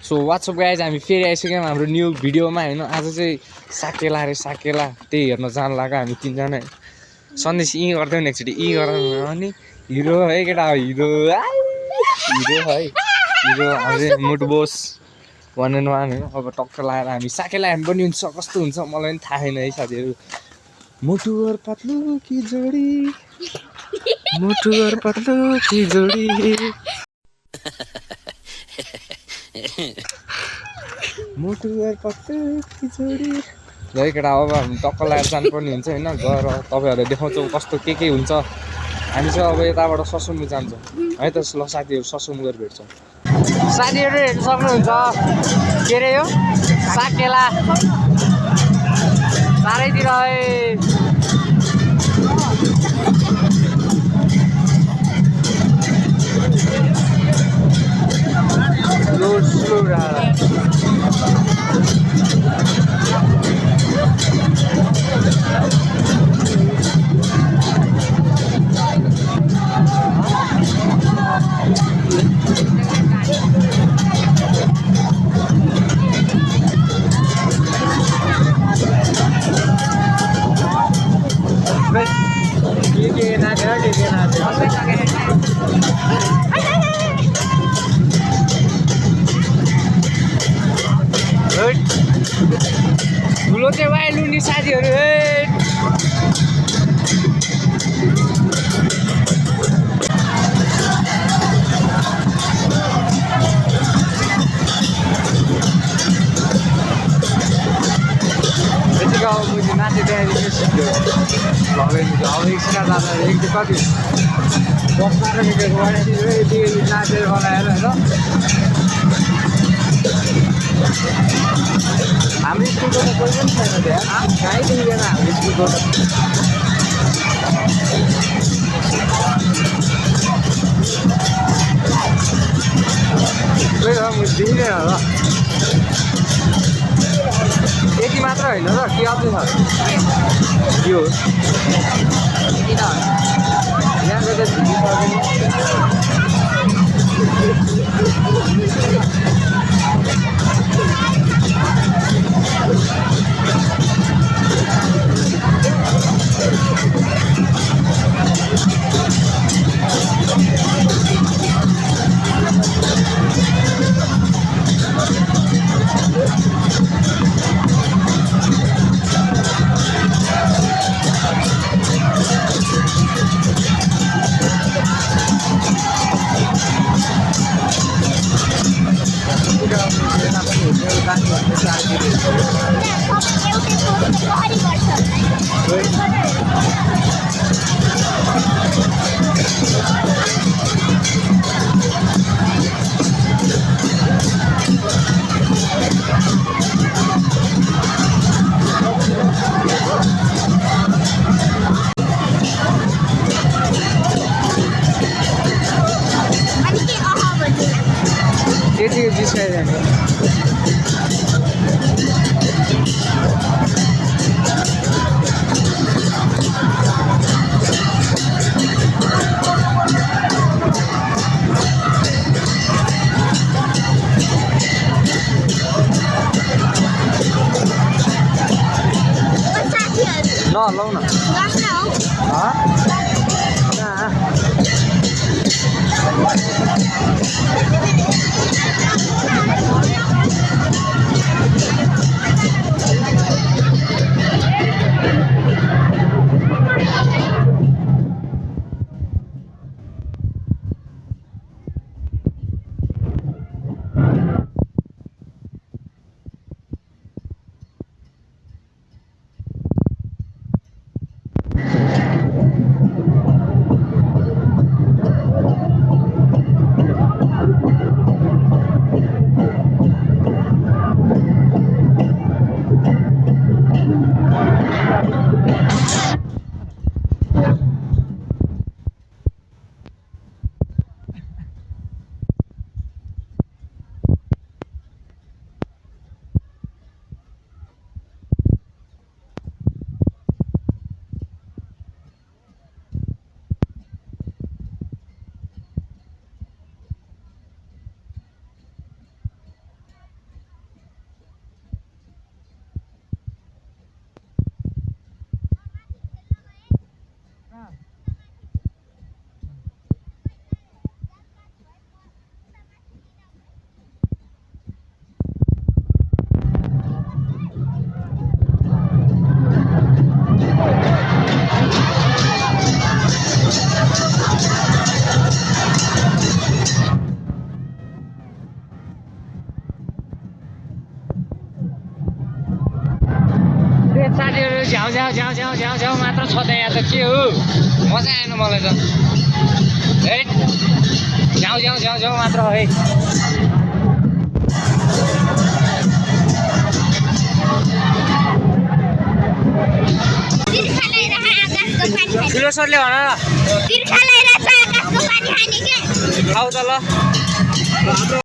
So WhatsApp guys हामी फेरि आइसक्यौँ हाम्रो न्यू भिडियोमा होइन। आज चाहिँ साकेला अरे साकेला त्यही हेर्न जान लाग्यो हामी तिनजना। सन्देश यी गर्दै नि एकचोटि यी गर अनि हिरो है केटा हिरो हिरो है हिरो हाम्रो मुटु बोस 1 and 1 होइन। अब टक्क लगाएर हामी साकेला हेर्नु पनि हुन्छ कस्तो हुन्छ मलाई पनि थाहा छैन है साथीहरू। मुटु और पतलु की जोडी मुटु और पतलु की जोडी मुटु और पतलु की जोडी है केटा। अब हामी टक्क लगाएर जानुपर्ने हुन्छ होइन। गएर तपाईँहरूलाई देखाउँछौँ कस्तो के हुन्छ। हामी चाहिँ अब यताबाट ससुमु जान्छौँ है त। ल साथीहरू ससुमु गएर भेट्छौँ। साथीहरू हेर्नु सक्नुहुन्छ के अरे यो साकेला चारैतिर है। स्लो ठुलो चाहिँ वाइलु नि साथीहरू है। यतिको अब मुझे नाचे त्यहाँदेखि सिक्यो लगाइदिन्छ। अब एकछिन जाँदा एक कति 10-12 मिनट नाचेर बनाएर होइन। हाम्रो स्कुलको त कोही पनि छैन त्यहाँ कहीँ दिँदैन हाम्रो स्कुलको त। खोइ म दिँदैन होला यति मात्र होइन र के अझै छ यो यहाँको त त्यति जिस्काइजाने लौ न मजा आएन मलाई त है जाउँ जाउँ जाउँ जाउँ मात्र है ठुलो सरले भन न खाऊ त ल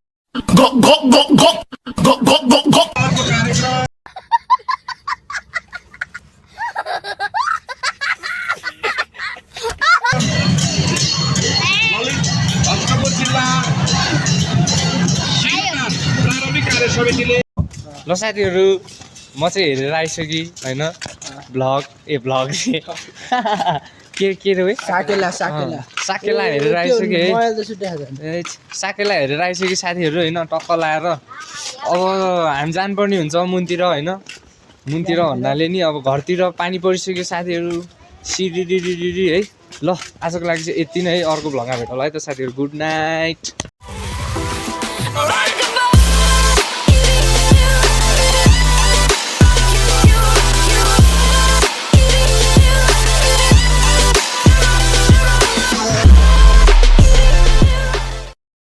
ल साथीहरू म चाहिँ हेरेर आइसकेँ होइन भ्लग भ्लग के रे है साकेला हेरेर आइसकेँ है साकेला हेरेर आइसकेँ साथीहरू होइन टक्क लाएर अब हामी जानुपर्ने हुन्छ मुनतिर होइन मुनतिर भन्नाले नि अब घरतिर पानी परिसक्यो साथीहरू सिरिरिरिरि है ल आजको लागि चाहिँ यति नै है अर्को भ्लगमा भेटौँला है त साथीहरू गुड नाइट